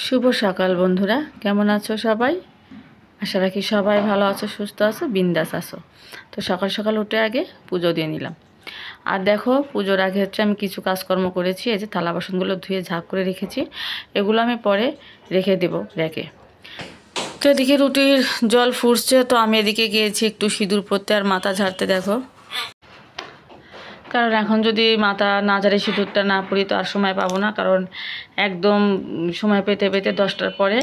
শুভ সকাল বন্ধুরা, কেমন আছো সবাই? আশা রাখি সবাই ভালো আছো, সুস্থ আছো, বিন্দাস আছো। তো সকাল সকাল উঠে আগে পুজো দিয়ে নিলাম। আর দেখো, পুজোর আগে হচ্ছে আমি কিছু কাজকর্ম করেছি। এই যে থালা বাসনগুলো ধুয়ে ঝাঁপ করে রেখেছি, এগুলো আমি পরে রেখে দেব রেখে। তো এদিকে রুটির জল ফুটছে, তো আমি এদিকে গিয়েছি একটু সিঁদুর পরতে আর মাথা ঝাড়তে। দেখো, কারণ এখন যদি মাথা না ঝাড়ে সিঁদুরটা না পরি তো আর সময় পাবো না, কারণ একদম সময় পেতে পেতে 10টার পরে।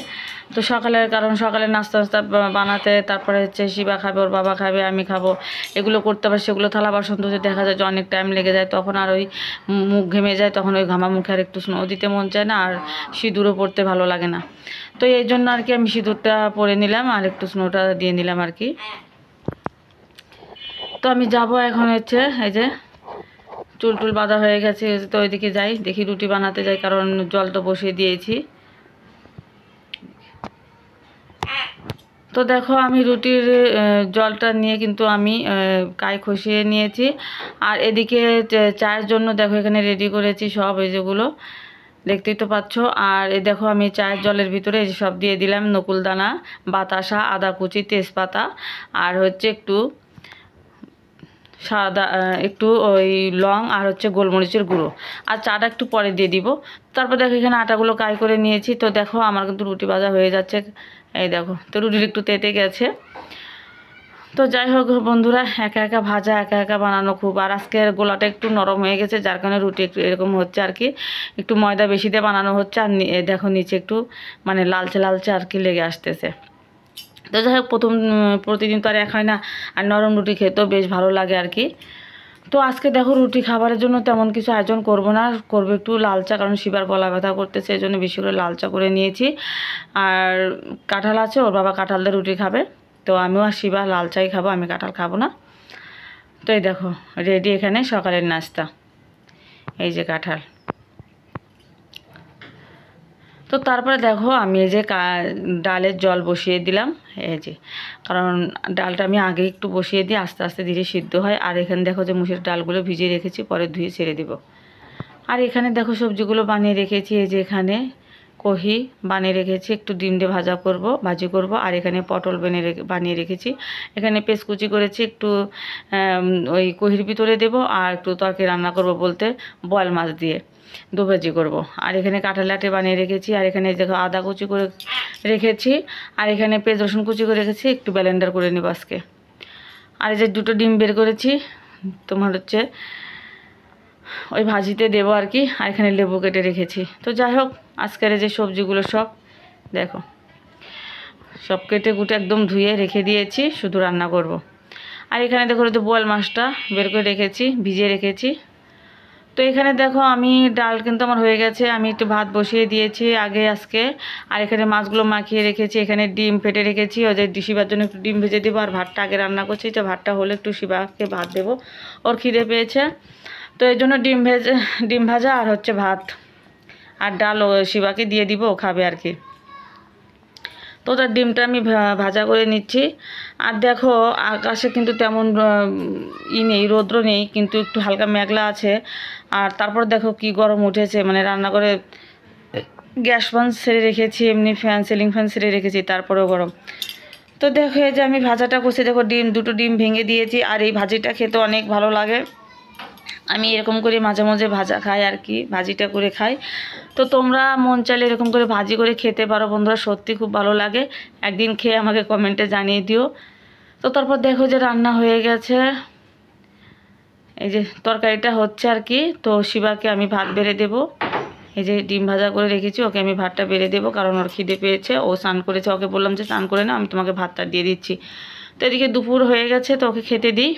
তো সকালে নাস্তা বানাতে, তারপরে হচ্ছে শিবা খাবে, ওর বাবা খাবে, আমি খাবো, এগুলো করতে হবে। সেগুলো থালা বাসন ধুতে দেখা যায় যে অনেক টাইম লেগে যায়, তখন আর ওই মুখ ঘেমে যায়, তখন ওই ঘামা মুখে আর একটু স্নো দিতে মন চায় না, আর সিঁদুরও পরতে ভালো লাগে না। তো এই জন্য আর কি আমি সিঁদুরটা পরে নিলাম আর একটু স্নোটা দিয়ে নিলাম আর কি। তো আমি যাব এখন হচ্ছে, এই যে চুল বাঁধা হয়ে গেছে, তো ওইদিকে যাই, দেখি রুটি বানাতে যাই, কারণ জল তো বসিয়ে দিয়েছি। তো দেখো, আমি রুটির জলটা নিয়ে কিন্তু আমি কাই খসিয়ে নিয়েছি। আর এদিকে চায়ের জন্য দেখো এখানে রেডি করেছি সব, এই যেগুলো দেখতেই তো পাচ্ছ। আর এই দেখো, আমি চায়ের জলের ভিতরে এই সব দিয়ে দিলাম, নকুলদানা, বাতাসা, আদা কুচি, তেজপাতা, আর হচ্ছে একটু সাদা, একটু ওই লং, আর হচ্ছে গোলমরিচের গুঁড়ো। আর চাটা একটু পরে দিয়ে দিব। তারপর দেখো এখানে আটাগুলো কাই করে নিয়েছি। তো দেখো আমার কিন্তু রুটি ভাজা হয়ে যাচ্ছে। এই দেখো, তো রুটির একটু তেতে গেছে। তো যাই হোক বন্ধুরা, একা একা ভাজা একা একা বানানো খুব, আর আজকের গোলাটা একটু নরম হয়ে গেছে, যার কারণে রুটি একটু এরকম হচ্ছে আর কি। একটু ময়দা বেশি দিয়ে বানানো হচ্ছে। আর দেখো নিচে একটু মানে লালচে লালচে আর কি লেগে আসতেছে। তো যাই হোক, প্রতিদিন তো আর এক হয় না, আর নরম রুটি খেতেও বেশ ভালো লাগে আর কি। তো আজকে দেখো, রুটি খাবারের জন্য তেমন কিছু আয়োজন করব না, করবো একটু লাল চা, কারণ শিবার গলা ব্যথা করতেছে, এই জন্য বেশি করে লাল চা করে নিয়েছি। আর কাঁঠাল আছে, ওর বাবা কাঁঠাল দিয়ে রুটি খাবে, তো আমিও আর শিবা লাল চাই খাবো, আমি কাঁঠাল খাবো না। তো এই দেখো রেডি এখানে সকালের নাস্তা, এই যে কাঁঠাল। তো তারপরে দেখো আমি এই যে ডালের জল বসিয়ে দিলাম, এই যে, কারণ ডালটা আমি আগে একটু বসিয়ে দিই, আস্তে আস্তে ধীরে সিদ্ধ হয়। আর এখানে দেখো যে মুসুর ডালগুলো ভিজিয়ে রেখেছি, পরে ধুয়ে ছেড়ে দিব। আর এখানে দেখো সবজিগুলো বানিয়ে রেখেছি, এই যে এখানে কহি বানিয়ে রেখেছি, একটু ডিম দিয়ে ভাজি করব। আর এখানে পটল বানিয়ে রেখেছি। এখানে পেঁয়াজ কুচি করেছি, একটু ওই কহির ভিতরে দেব, আর একটু তরকারি রান্না করব, বলতে বয়েল মাছ দিয়ে দু ভাজি করব। আর এখানে কাঁঠাল লাটে বানিয়ে রেখেছি। আর এখানে দেখো আদা কুচি করে রেখেছি। আর এখানে পেঁয়াজ রসুন কুচি করে রেখেছি, একটু ব্লেন্ডার করে নেব আজকে। আর এই যে দুটো ডিম বের করেছি, তোমার হচ্ছে ওই ভাজিতে দেবো আর কি। আর এখানে লেবু কেটে রেখেছি। তো যাই হোক, আজকের যে সবজিগুলো সব দেখো, সব কেটে কুটে একদম ধুয়ে রেখে দিয়েছি, শুধু রান্না করব। আর এখানে দেখো যে বোয়াল মাছটা বের করে রেখেছি, ভিজিয়ে রেখেছি। তো এখানে দেখো আমি ডাল কিন্তু আমার হয়ে গেছে, আমি একটু ভাত বসিয়ে দিয়েছি আগে আজকে। আর এখানে মাছগুলো মাখিয়ে রেখেছি, এখানে ডিম ফেটে রেখেছি, ওই যে শিবার জন্য একটু ডিম ভেজে দেবো। আর ভাতটা আগে রান্না করছি, তো ভাতটা হলে একটু শিবাকে ভাত দেবো, ওর খিদে পেয়েছে। তো এই জন্য ডিম ভাজা আর হচ্ছে ভাত আর ডাল ও শিবাকে দিয়ে দিব, ও খাবে আর কি। তো তার ডিমটা আমি ভাজা করে নিচ্ছি। আর দেখো আকাশে কিন্তু তেমন নেই, রৌদ্র নেই, কিন্তু একটু হালকা মেঘলা আছে। আর তারপর দেখো কি গরম উঠেছে, মানে রান্না করে গ্যাস ফ্যান ছেড়ে রেখেছি, এমনি সিলিং ফ্যান ছেড়ে রেখেছি, তারপরেও গরম। তো দেখো এই যে আমি ভাজাটা করছি, দেখো দুটো ডিম ভেঙে দিয়েছি। আর এই ভাজিটা খেতে অনেক ভালো লাগে, আমি এরকম করে মাঝে মাঝে ভাজা খাই আর কি, ভাজিটা করে খাই। তো তোমরা মন চাইলে এরকম করে ভাজি করে খেতে পারো বন্ধুরা, সত্যি খুব ভালো লাগে। একদিন খেয়ে আমাকে কমেন্টে জানিয়ে দিও। তো তারপর দেখো যে রান্না হয়ে গেছে, এই যে তরকারিটা হচ্ছে আর কি। তো শিবাকে আমি ভাত বেড়ে দেবো, এই যে ডিম ভাজা করে রেখেছি, ওকে আমি ভাতটা বেড়ে দেবো, কারণ ওর খিদে পেয়েছে, ও স্নান করেছে, ওকে বললাম যে স্নান করে না, আমি তোমাকে ভাতটা দিয়ে দিচ্ছি। তো এদিকে দুপুর হয়ে গেছে, তো ওকে খেতে দিই।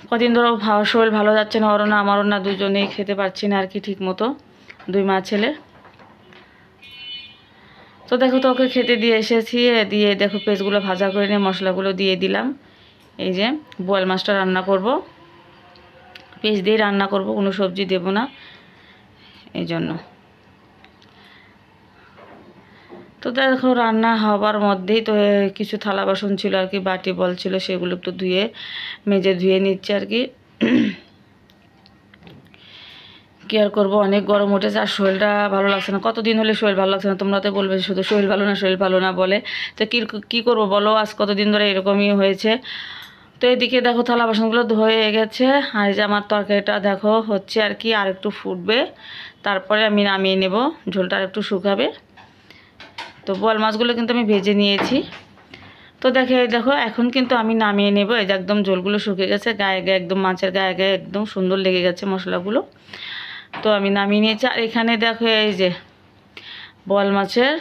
কদিন ধরো শরীর ভালো যাচ্ছে না, ওরও না আমারও না, দুজনেই খেতে পারছি না আর কি ঠিক মতো, দুই মা ছেলে। তো দেখো, তো ওকে খেতে দিয়ে এসেছি, দিয়ে দেখো পেঁয়াজগুলো ভাজা করে নিয়ে মশলাগুলো দিয়ে দিলাম। এই যে বোয়াল মাছটা রান্না করব, পেঁয়াজ দিয়ে রান্না করব, কোনো সবজি দেব না, এই জন্য। তো দেখো রান্না হবার মধ্যেই তো কিছু থালা বাসন ছিল আর কি, বাটি বল ছিল, সেগুলো একটু ধুয়ে মেজে ধুয়ে নিচ্ছে আর কি। কি আর করবো, অনেক গরম উঠেছে আর শরীরটা ভালো লাগছে না। কতদিন হলে শরীর ভালো লাগছে না, তোমরা তো বলবে শুধু শরীর ভালো না শরীর ভালো না বলে। তো কী করবো বলো, আজ কতদিন ধরে এরকমই হয়েছে। তো এদিকে দেখো থালা বাসনগুলো ধুয়ে গেছে, আর এই যে আমার তরকারিটা দেখো হচ্ছে আর কি, আর একটু ফুটবে, তারপরে আমি নামিয়ে নেব, ঝোলটা আর একটু শুকাবে। তো বোয়াল মাছগুলো কিন্তু আমি ভেজে নিয়েছি। তো দেখো এখন কিন্তু আমি নামিয়ে নেব। এই যে একদম ঝোলগুলো শুকিয়ে গেছে, গায়ে গায়ে একদম মাছের গায়ে গায়ে একদম সুন্দর লেগে গেছে মশলাগুলো। তো আমি নামিয়ে নিয়েছি। আর এখানে দেখো এই যে বোয়াল মাছের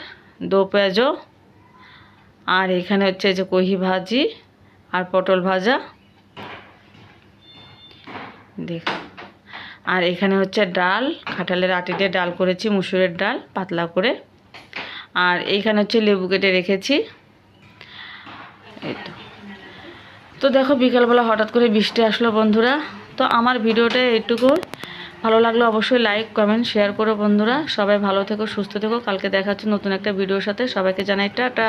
দো পেঁয়াজো, আর এখানে হচ্ছে এই যে কহি ভাজি আর পটল ভাজা দেখ। আর এখানে হচ্ছে ডাল, কাঁঠালের আটি দিয়ে ডাল করেছি, মুসুরের ডাল পাতলা করে। আর এইখানে হচ্ছে লেবু কেটে রেখেছি। এই তো দেখো বিকালবেলা হঠাৎ করে বৃষ্টি আসলো বন্ধুরা। তো আমার ভিডিওটা এইটুকু, ভালো লাগলে অবশ্যই লাইক কমেন্ট শেয়ার করো বন্ধুরা। সবাই ভালো থেকো, সুস্থ থেকো। কালকে দেখা হচ্ছে নতুন একটা ভিডিওর সাথে। সবাইকে জানাই টাটা।